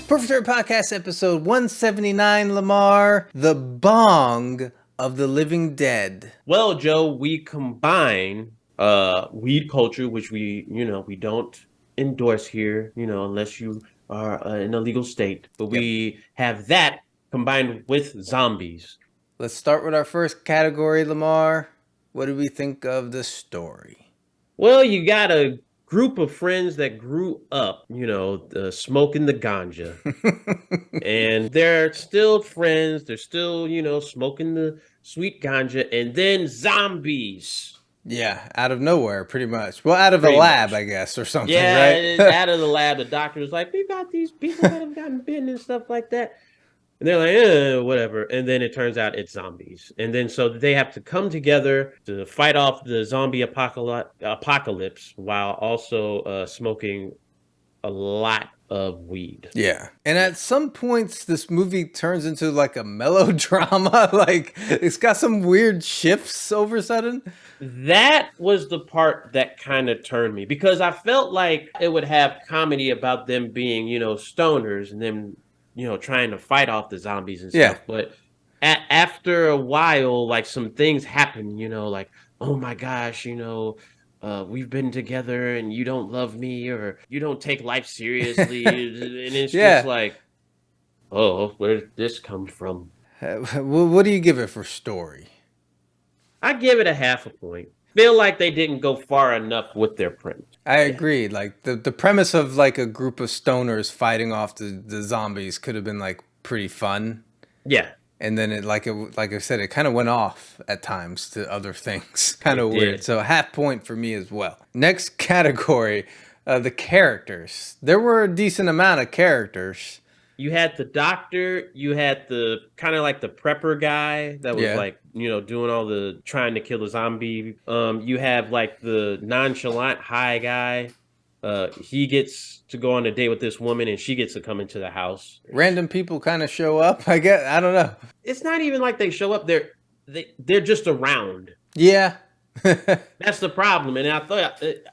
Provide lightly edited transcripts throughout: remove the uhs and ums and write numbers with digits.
Perfect Turd Podcast episode 179, Lamar, the Bong of the Living Dead. Well, Joe, we combine weed culture, which we don't endorse here, unless you are in a legal state. But Yep. we have that combined with zombies. Let's start with our first category, Lamar. What do we think of the story? Well, you got a group of friends that grew up, smoking the ganja. And they're still friends. They're still, smoking the sweet ganja. And then zombies. Yeah, out of nowhere, pretty much. Well, out of a Pretty lab, much. I guess, or something, right? Yeah, out of the lab, the doctor was like, "We've got these people that have gotten bitten and stuff like that," and they're like, "Whatever." And then it turns out it's zombies, and then so they have to come together to fight off the zombie apocalypse while also smoking a lot of weed. Yeah. And at some points, this movie turns into like a melodrama. Like, it's got some weird shifts over a sudden. That was the part that kind of turned me because I felt like it would have comedy about them being, stoners and them, trying to fight off the zombies and Yeah. stuff. But after a while, like some things happen, like, oh my gosh, we've been together and you don't love me or you don't take life seriously. And it's just Yeah. like, oh, where did this come from? What do you give it for story? I give it a half a point. Feel like they didn't go far enough with their premise. I agree. Like the premise of like a group of stoners fighting off the zombies could have been like pretty fun. Yeah. And then like I said, it kind of went off at times to other things. Kind of weird. Did. So a half point for me as well. Next category, the characters. There were a decent amount of characters. You had the doctor, you had the kind of like the prepper guy that was like, doing all the trying to kill the zombie. You have like the nonchalant high guy. He gets to go on a date with this woman and she gets to come into the house. Random people kind of show up, I guess. I don't know. It's not even like they show up, they're just around. Yeah. That's the problem. And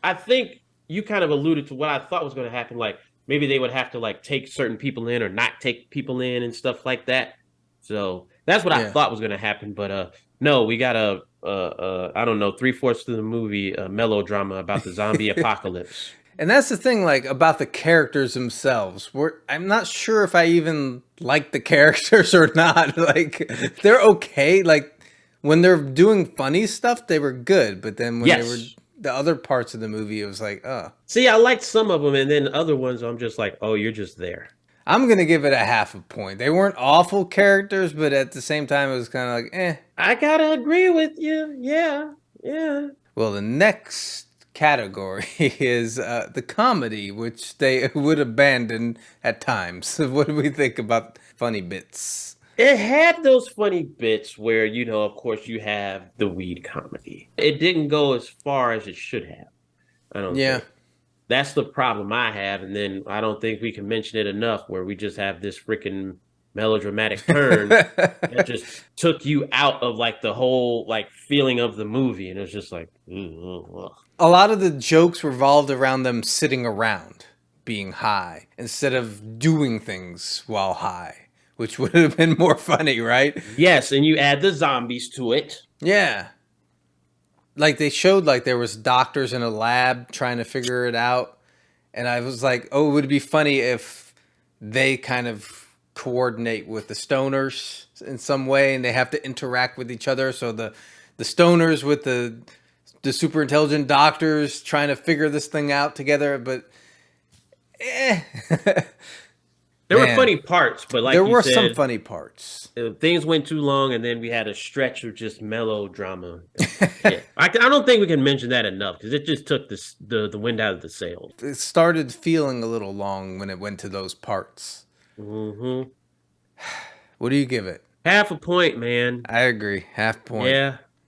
I think you kind of alluded to what I thought was going to happen, like maybe they would have to like take certain people in or not take people in and stuff like that. So that's what I thought was going to happen. But no, we got I don't know, 3/4 of the movie melodrama about the zombie apocalypse. And that's the thing, like, about the characters themselves. I'm not sure if I even like the characters or not. Like, they're okay. Like, when they're doing funny stuff, they were good. But then when they were the other parts of the movie, it was like, oh. See, I liked some of them, and then other ones, I'm just like, oh, you're just there. I'm going to give it a half a point. They weren't awful characters, but at the same time, it was kind of like, eh. I got to agree with you. Yeah. Well, the next category is the comedy, which they would abandon at times. What do we think about funny bits? It had those funny bits where, of course, you have the weed comedy. It didn't go as far as it should have. I don't think. That's the problem I have. And then I don't think we can mention it enough where we just have this freaking melodramatic turn that just took you out of like the whole like feeling of the movie. And it's just like, a lot of the jokes revolved around them sitting around being high instead of doing things while high, which would have been more funny, right? Yes, and you add the zombies to it. Yeah. Like they showed like there was doctors in a lab trying to figure it out. And I was like, oh, it would be funny if they kind of coordinate with the stoners in some way and they have to interact with each other. So the stoners with the super intelligent doctors trying to figure this thing out together, but there were funny parts, but like there were said, some funny parts. Things went too long, and then we had a stretch of just melodrama. Yeah. I don't think we can mention that enough because it just took the wind out of the sails. It started feeling a little long when it went to those parts. Mm-hmm. What do you give it? Half a point, man. I agree. Half point.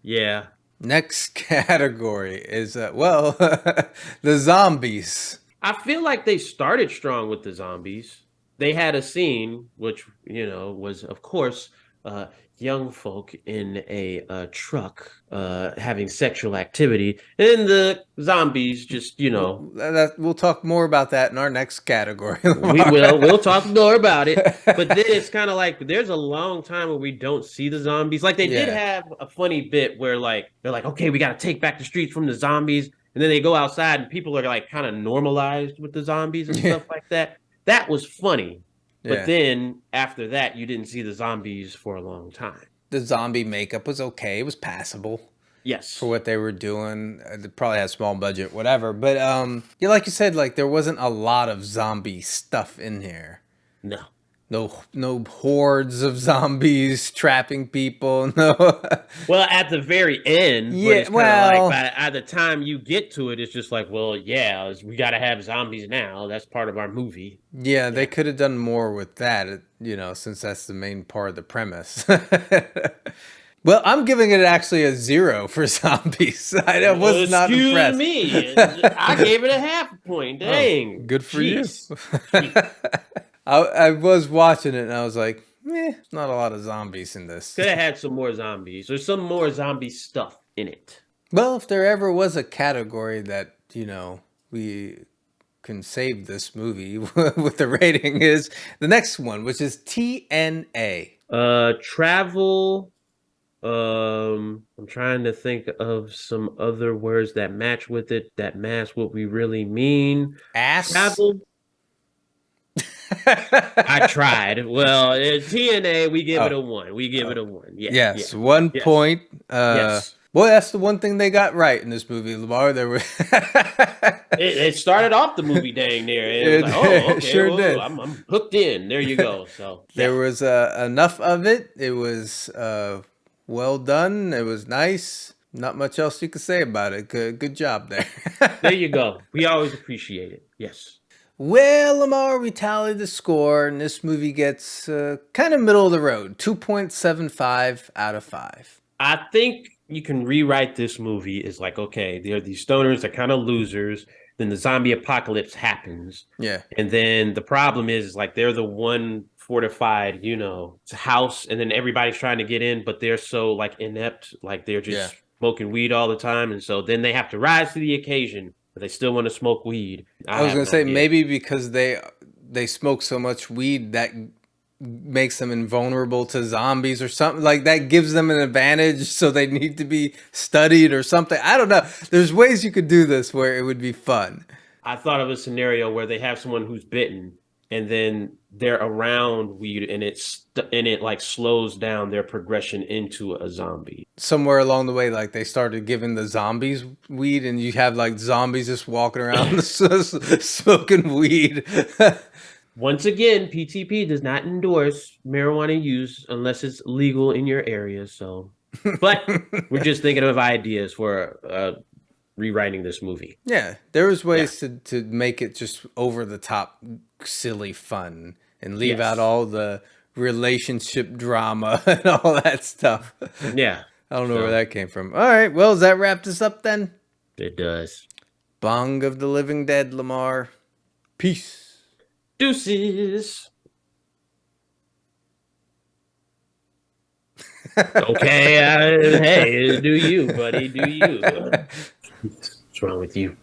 Yeah. Next category is, the zombies. I feel like they started strong with the zombies. They had a scene, which, was, of course, uh, young folk in a truck having sexual activity, and the zombies just, We'll talk more about that in our next category. we'll talk more about it. But then it's kind of like there's a long time where we don't see the zombies. Like they did Yeah. have a funny bit where like they're like, okay, we got to take back the streets from the zombies, and then they go outside and people are like kind of normalized with the zombies and Yeah. stuff like that. That was funny. But Yeah. then after that, you didn't see the zombies for a long time. The zombie makeup was okay. It was passable for Yes. what they were doing. They probably had a small budget, whatever. But yeah, like you said, like there wasn't a lot of zombie stuff in here. No. No hordes of zombies trapping people. No. Well, at the very end, but Yeah, it's kind of like well, by the time you get to it, it's just like, well, yeah, we got to have zombies now. That's part of our movie. yeah, they Yeah. could have done more with that, since that's the main part of the premise. Well, I'm giving it actually a 0 for zombies. I was not Excuse impressed. me. I gave it a half a point. Oh, Dang. good for you. Jeez. Jeez. I was watching it and I was like, not a lot of zombies in this. Could have had some more zombies or some more zombie stuff in it. Well, if there ever was a category that, we can save this movie with the rating is the next one, which is TNA. Travel. I'm trying to think of some other words that match with it, that match what we really mean. Ass. Travel. I tried. Well, TNA, we give it Oh, a 1. We give it a 1. Yeah, yeah, yes, 1 point. yes. Boy, that's the one thing they got right in this movie, Lamar. There were It started off the movie dang near. It was like, oh, it okay, sure well, did. I'm hooked in. There you go. So There yeah, was enough of it. It was well done. It was nice. Not much else you could say about it. Good job there. there you go. We always appreciate it. Yes. Well, Lamar, we tallied the score, and this movie gets kind of middle of the road, 2.75 out of 5. I think you can rewrite this movie as like, okay, there are these stoners that kind of losers. Then the zombie apocalypse happens. Yeah, And then the problem is like they're the one fortified, house, and then everybody's trying to get in, but they're so like inept, like they're yeah. just smoking weed all the time. And so then they have to rise to the occasion, but they still want to smoke weed. I I was have gonna no say idea. maybe because they smoke so much weed that makes them invulnerable to zombies or something like that gives them an advantage, so they need to be studied or something. I don't know. There's ways you could do this where it would be fun. I thought of a scenario where they have someone who's bitten and then they're around weed and it like slows down their progression into a zombie. Somewhere along the way, like they started giving the zombies weed, and you have like zombies just walking around smoking weed. Once again, PTP does not endorse marijuana use unless it's legal in your area. So, but we're just thinking of ideas for rewriting this movie. Yeah, there was Yeah. ways to make it just over the top, silly fun, and leave out Yes. all the relationship drama and all that stuff. Yeah. I don't know where So that came from. All right, well, does that wrap this up then? it does. Bong of the Living Dead, Lamar. Peace. Deuces. Okay. Hey, do you, buddy? Do you? What's wrong with you?